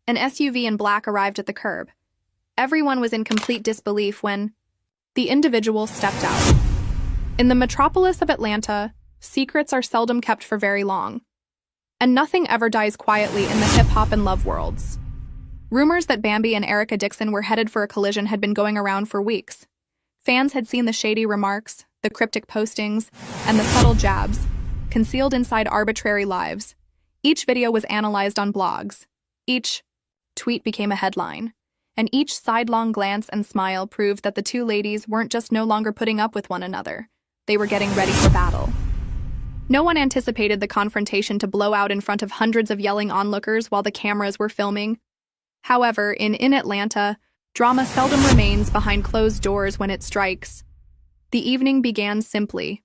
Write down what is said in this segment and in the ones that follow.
An SUV in black arrived at the curb. Everyone was in complete disbelief when the individual stepped out. In the metropolis of Atlanta, secrets are seldom kept for very long, and nothing ever dies quietly in the hip-hop and love worlds. Rumors that Bambi and Erica Dixon were headed for a collision had been going around for weeks. Fans had seen the shady remarks, the cryptic postings, and the subtle jabs, concealed inside arbitrary lives. Each video was analyzed on blogs. Each tweet became a headline, and each sidelong glance and smile proved that the two ladies weren't just no longer putting up with one another. They were getting ready for battle. No one anticipated the confrontation to blow out in front of hundreds of yelling onlookers while the cameras were filming. However, in Atlanta, drama seldom remains behind closed doors when it strikes. The evening began simply.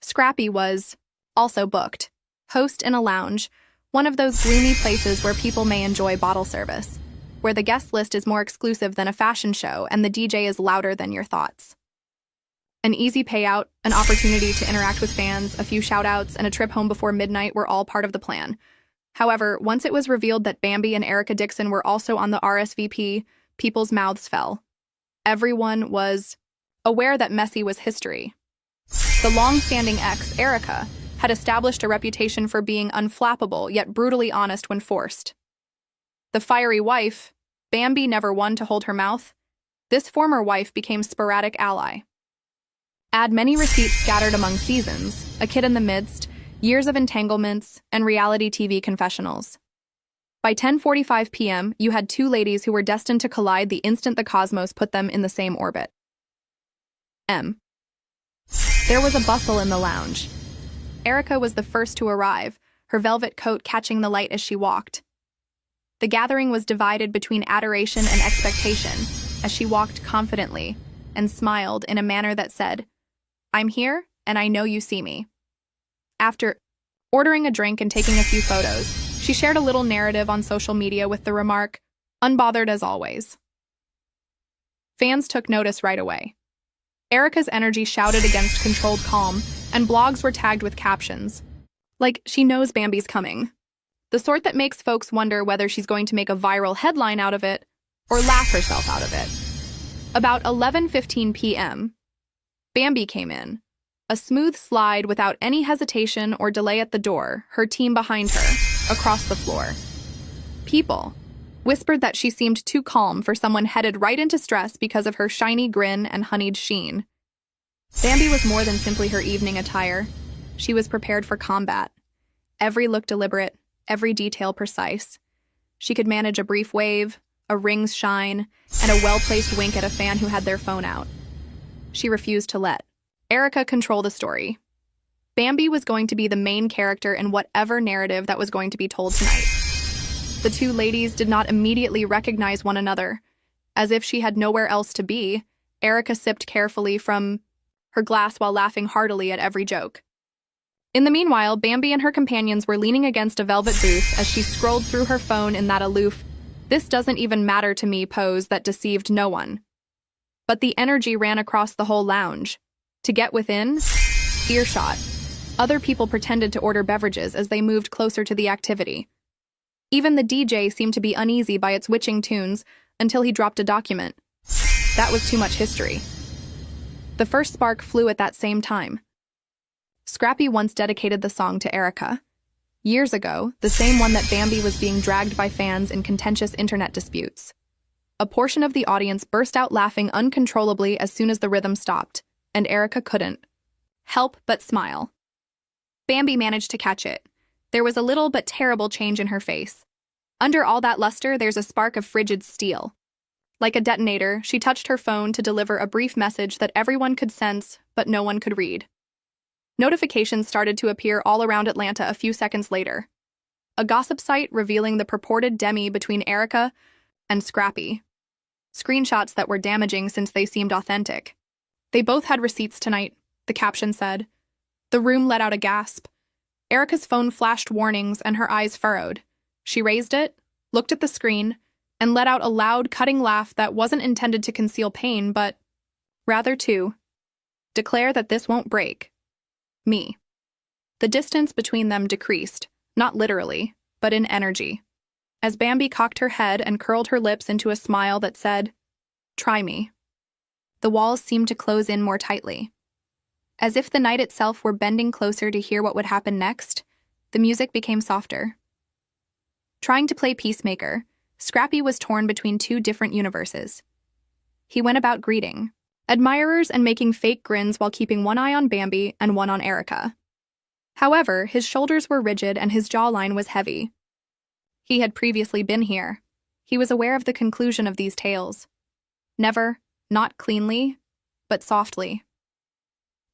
Scrappy was also booked, host in a lounge, one of those gloomy places where people may enjoy bottle service, where the guest list is more exclusive than a fashion show and the DJ is louder than your thoughts. An easy payout, an opportunity to interact with fans, a few shout-outs, and a trip home before midnight were all part of the plan. However, once it was revealed that Bambi and Erica Dixon were also on the RSVP, people's mouths fell. Everyone was aware that messy was history. The long-standing ex, Erica, had established a reputation for being unflappable yet brutally honest when forced. The fiery wife, Bambi never one to hold her mouth. This former wife became sporadic ally. Add many receipts scattered among seasons, a kid in the midst, years of entanglements, and reality TV confessionals. By 10:45 p.m., you had two ladies who were destined to collide the instant the cosmos put them in the same orbit. There was a bustle in the lounge. Erica was the first to arrive, her velvet coat catching the light as she walked. The gathering was divided between adoration and expectation as she walked confidently and smiled in a manner that said, "I'm here, and I know you see me." After ordering a drink and taking a few photos, she shared a little narrative on social media with the remark, "Unbothered as always." Fans took notice right away. Erica's energy shouted against controlled calm, and blogs were tagged with captions, like, "She knows Bambi's coming." The sort that makes folks wonder whether she's going to make a viral headline out of it or laugh herself out of it. About 11:15 p.m., Bambi came in, a smooth slide without any hesitation or delay at the door, her team behind her, across the floor. People whispered that she seemed too calm for someone headed right into stress because of her shiny grin and honeyed sheen. Bambi was more than simply her evening attire. She was prepared for combat. Every look deliberate, every detail precise. She could manage a brief wave, a ring's shine, and a well-placed wink at a fan who had their phone out. She refused to let Erica control the story. Bambi was going to be the main character in whatever narrative that was going to be told tonight. The two ladies did not immediately recognize one another. As if she had nowhere else to be, Erica sipped carefully from her glass while laughing heartily at every joke. In the meanwhile, Bambi and her companions were leaning against a velvet booth as she scrolled through her phone in that aloof, "this doesn't even matter to me" pose that deceived no one. But the energy ran across the whole lounge. To get within earshot, other people pretended to order beverages as they moved closer to the activity. Even the DJ seemed to be uneasy by its witching tunes until he dropped a document. That was too much history. The first spark flew at that same time. Scrappy once dedicated the song to Erica. Years ago, the same one that Bambi was being dragged by fans in contentious internet disputes. A portion of the audience burst out laughing uncontrollably as soon as the rhythm stopped, and Erica couldn't help but smile. Bambi managed to catch it. There was a little but terrible change in her face. Under all that luster, there's a spark of frigid steel. Like a detonator, she touched her phone to deliver a brief message that everyone could sense, but no one could read. Notifications started to appear all around Atlanta a few seconds later. A gossip site revealing the purported demi between Erica and Scrappy. Screenshots that were damaging since they seemed authentic. "They both had receipts tonight," the caption said. The room let out a gasp. Erica's phone flashed warnings and her eyes furrowed. She raised it, looked at the screen, and let out a loud, cutting laugh that wasn't intended to conceal pain, but rather to declare that this won't break me. The distance between them decreased, not literally, but in energy. as Bambi cocked her head and curled her lips into a smile that said, "Try me." The walls seemed to close in more tightly. As if the night itself were bending closer to hear what would happen next, the music became softer. Trying to play peacemaker, Scrappy was torn between two different universes. He went about greeting admirers and making fake grins while keeping one eye on Bambi and one on Erica. However, his shoulders were rigid and his jawline was heavy. He had previously been here. He was aware of the conclusion of these tales. Never, not cleanly, but softly.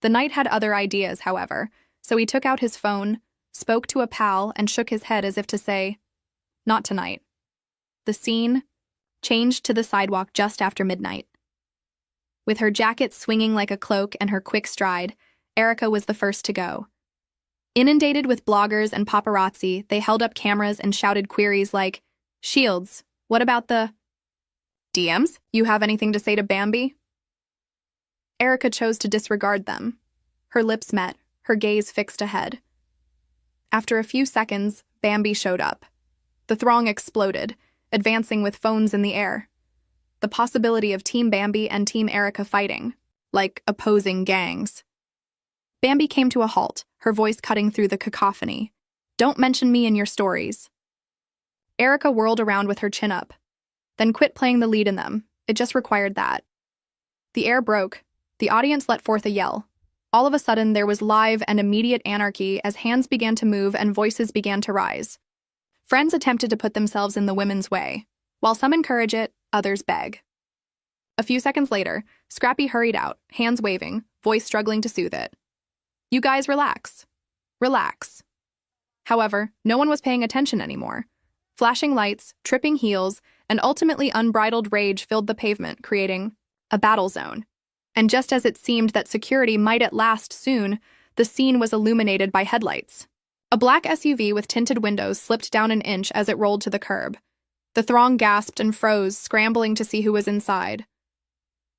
The knight had other ideas, however, so he took out his phone, spoke to a pal, and shook his head as if to say, "Not tonight." The scene changed to the sidewalk just after midnight. With her jacket swinging like a cloak and her quick stride, Erica was the first to go. Inundated with bloggers and paparazzi, they held up cameras and shouted queries like, "Shields, what about the DMs? You have anything to say to Bambi?" Erica chose to disregard them. Her lips met, her gaze fixed ahead. After a few seconds, Bambi showed up. The throng exploded, advancing with phones in the air. The possibility of Team Bambi and Team Erica fighting, like opposing gangs. Bambi came to a halt, her voice cutting through the cacophony. "Don't mention me in your stories." Erica whirled around with her chin up, then quit playing the lead in them. It just required that. The air broke. The audience let forth a yell. All of a sudden, there was live and immediate anarchy as hands began to move and voices began to rise. Friends attempted to put themselves in the women's way. While some encourage it, others beg. A few seconds later, Scrappy hurried out, hands waving, voice struggling to soothe it. "You guys relax. Relax." However, no one was paying attention anymore. Flashing lights, tripping heels, and ultimately unbridled rage filled the pavement, creating a battle zone. And just as it seemed that security might at last soon, the scene was illuminated by headlights. A black SUV with tinted windows slipped down an inch as it rolled to the curb. The throng gasped and froze, scrambling to see who was inside.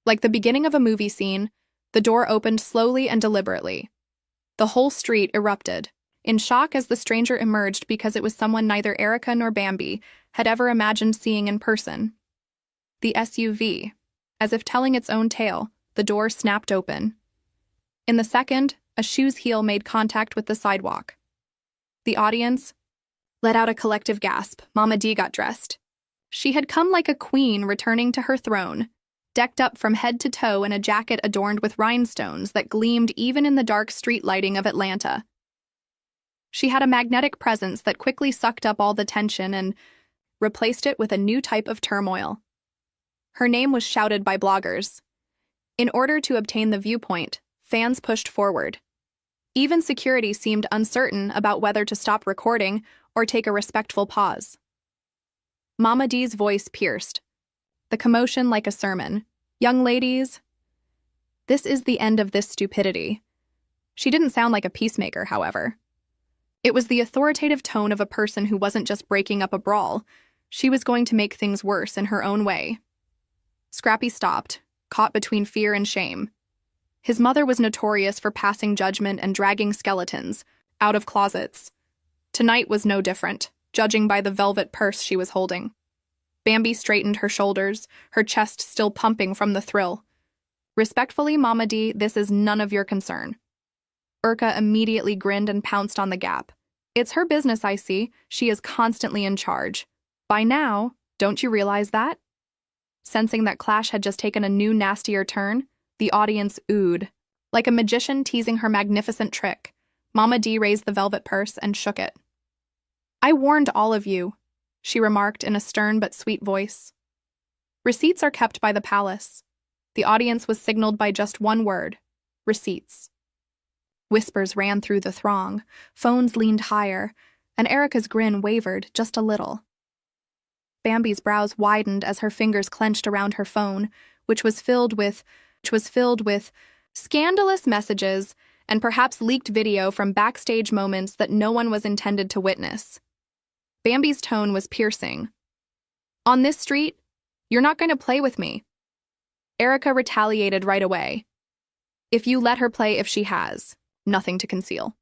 Like the beginning of a movie scene, the door opened slowly and deliberately. The whole street erupted, in shock as the stranger emerged because it was someone neither Erica nor Bambi had ever imagined seeing in person. The SUV, as if telling its own tale, the door snapped open. In the second, a shoe's heel made contact with the sidewalk. The audience let out a collective gasp. Mama D got dressed. She had come like a queen returning to her throne, decked up from head to toe in a jacket adorned with rhinestones that gleamed even in the dark street lighting of Atlanta. She had a magnetic presence that quickly sucked up all the tension and replaced it with a new type of turmoil. Her name was shouted by bloggers. In order to obtain the viewpoint, fans pushed forward. Even security seemed uncertain about whether to stop recording or take a respectful pause. Mama D's voice pierced, the commotion like a sermon. "Young ladies, this is the end of this stupidity." She didn't sound like a peacemaker, however. It was the authoritative tone of a person who wasn't just breaking up a brawl. She was going to make things worse in her own way. Scrappy stopped, caught between fear and shame. His mother was notorious for passing judgment and dragging skeletons out of closets. Tonight was no different, judging by the velvet purse she was holding. Bambi straightened her shoulders, her chest still pumping from the thrill. "Respectfully, Mama D, this is none of your concern." Urka immediately grinned and pounced on the gap. "It's her business, I see. She is constantly in charge. By now, don't you realize that?" Sensing that clash had just taken a new, nastier turn, the audience oohed. Like a magician teasing her magnificent trick, Mama D raised the velvet purse and shook it. "I warned all of you," she remarked in a stern but sweet voice. "Receipts are kept by the palace." The audience was signaled by just one word: receipts. Whispers ran through the throng, phones leaned higher, and Erica's grin wavered just a little. Bambi's brows widened as her fingers clenched around her phone, which was filled with scandalous messages and perhaps leaked video from backstage moments that no one was intended to witness. Bambi's tone was piercing. "On this street, you're not going to play with me." Erica retaliated right away. "If you let her play if she has nothing to conceal."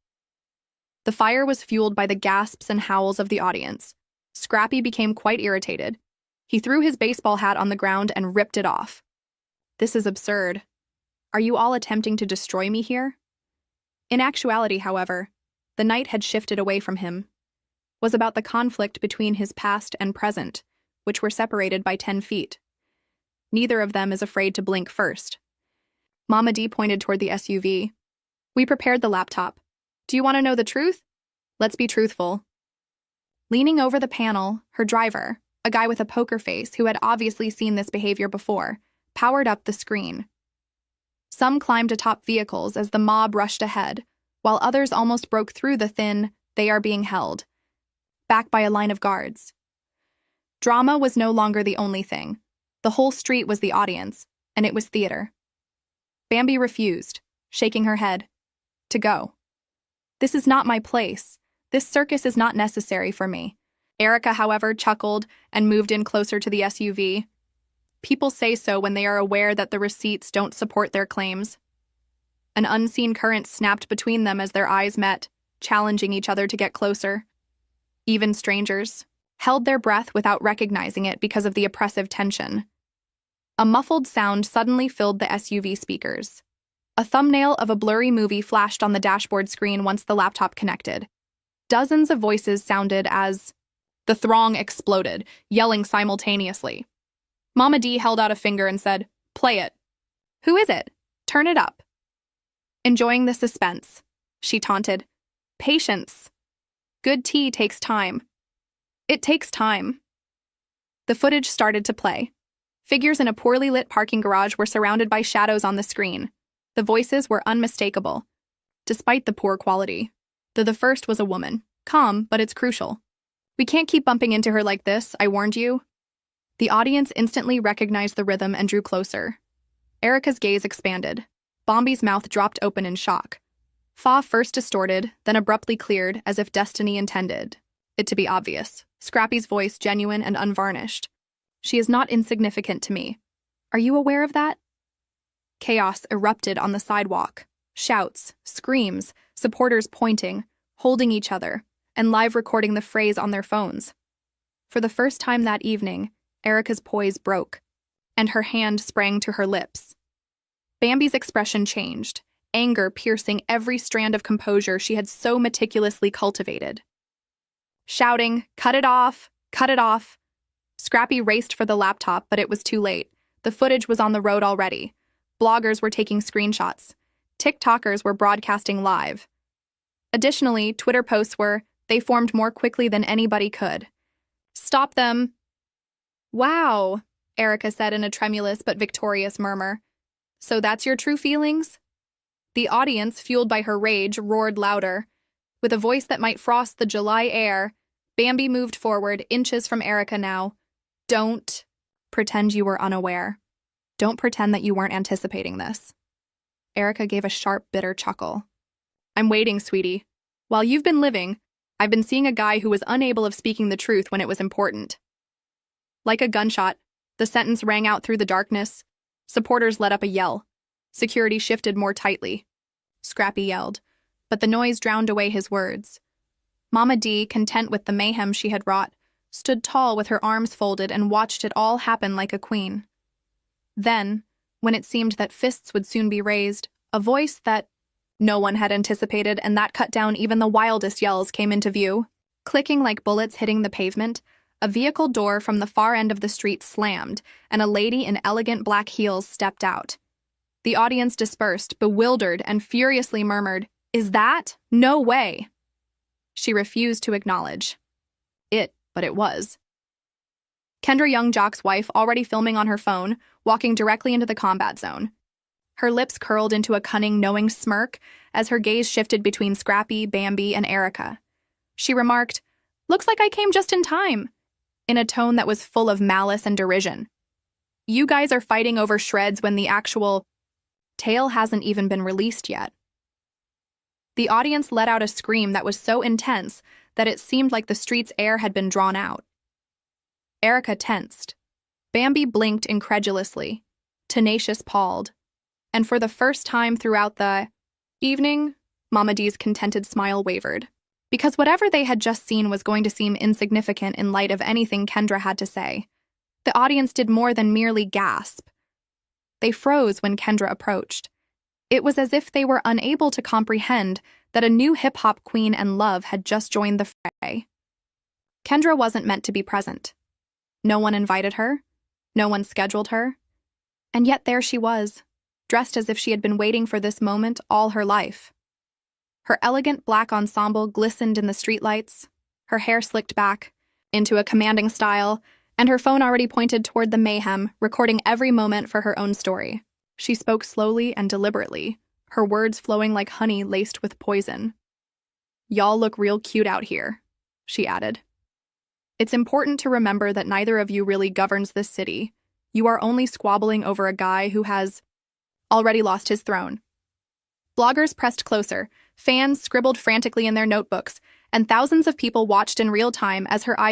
The fire was fueled by the gasps and howls of the audience. Scrappy became quite irritated. He threw his baseball hat on the ground and ripped it off. This is absurd. Are you all attempting to destroy me here? In actuality, however, the night had shifted away from him. Was about the conflict between his past and present, which were separated by 10 feet. Neither of them is afraid to blink first. Mama D pointed toward the SUV. We prepared the laptop. Do you want to know the truth? Let's be truthful. Leaning over the panel, her driver, a guy with a poker face who had obviously seen this behavior before, powered up the screen. Some climbed atop vehicles as the mob rushed ahead, while others almost broke through the thin, "they are being held," back by a line of guards. Drama was no longer the only thing. The whole street was the audience, and it was theater. Bambi refused, shaking her head. To go. This is not my place. This circus is not necessary for me. Erica, however, chuckled and moved in closer to the SUV. People say so when they are aware that the receipts don't support their claims. An unseen current snapped between them as their eyes met, challenging each other to get closer. Even strangers held their breath without recognizing it because of the oppressive tension. A muffled sound suddenly filled the SUV speakers. A thumbnail of a blurry movie flashed on the dashboard screen once the laptop connected. Dozens of voices sounded as the throng exploded, yelling simultaneously. Mama D held out a finger and said, "Play it." "Who is it? Turn it up." Enjoying the suspense, she taunted. "Patience. Good tea takes time." "It takes time." The footage started to play. Figures in a poorly lit parking garage were surrounded by shadows on the screen. The voices were unmistakable, despite the poor quality. The first was a woman. Calm, but it's crucial. "We can't keep bumping into her like this, I warned you." The audience instantly recognized the rhythm and drew closer. Erica's gaze expanded. Bambi's mouth dropped open in shock. Fa first distorted, then abruptly cleared, as if destiny intended it to be obvious. Scrappy's voice genuine and unvarnished. "She is not insignificant to me. Are you aware of that?" Chaos erupted on the sidewalk. Shouts, screams, supporters pointing, holding each other, and live recording the phrase on their phones. For the first time that evening, Erica's poise broke, and her hand sprang to her lips. Bambi's expression changed, anger piercing every strand of composure she had so meticulously cultivated. Shouting, "Cut it off! Cut it off!" Scrappy raced for the laptop, but it was too late. The footage was on the road already. Bloggers were taking screenshots. TikTokers were broadcasting live. Additionally, Twitter posts they formed more quickly than anybody could. "Stop them!" "Wow," Erica said in a tremulous but victorious murmur. "So that's your true feelings?" The audience, fueled by her rage, roared louder. With a voice that might frost the July air, Bambi moved forward, inches from Erica now. "Don't pretend you were unaware. Don't pretend that you weren't anticipating this." Erica gave a sharp, bitter chuckle. "I'm waiting, sweetie. While you've been living, I've been seeing a guy who was unable of speaking the truth when it was important." Like a gunshot, the sentence rang out through the darkness. Supporters let up a yell. Security shifted more tightly. Scrappy yelled, but the noise drowned away his words. Mama D, content with the mayhem she had wrought, stood tall with her arms folded and watched it all happen like a queen. Then, when it seemed that fists would soon be raised, a voice that no one had anticipated and that cut down even the wildest yells came into view. Clicking like bullets hitting the pavement, a vehicle door from the far end of the street slammed, and a lady in elegant black heels stepped out. The audience dispersed, bewildered, and furiously murmured, "Is that? No way!" She refused to acknowledge it, but it was. Kendra Young Jock's wife, already filming on her phone, walking directly into the combat zone. Her lips curled into a cunning, knowing smirk as her gaze shifted between Scrappy, Bambi, and Erica. She remarked, "Looks like I came just in time," in a tone that was full of malice and derision. "You guys are fighting over shreds when the actual tale hasn't even been released yet." The audience let out a scream that was so intense that it seemed like the street's air had been drawn out. Erica tensed. Bambi blinked incredulously. Tenacious palled. And for the first time throughout the evening, Mama D's contented smile wavered. because whatever they had just seen was going to seem insignificant in light of anything Kendra had to say. The audience did more than merely gasp. They froze when Kendra approached. It was as if they were unable to comprehend that a new hip-hop queen and love had just joined the fray. Kendra wasn't meant to be present. No one invited her. No one scheduled her. And yet there she was, dressed as if she had been waiting for this moment all her life. Her elegant black ensemble glistened in the streetlights, her hair slicked back into a commanding style, and her phone already pointed toward the mayhem, recording every moment for her own story. She spoke slowly and deliberately, her words flowing like honey laced with poison. "Y'all look real cute out here," she added. "It's important to remember that neither of you really governs this city. You are only squabbling over a guy who has already lost his throne." Bloggers pressed closer, fans scribbled frantically in their notebooks, and thousands of people watched in real time as her eyes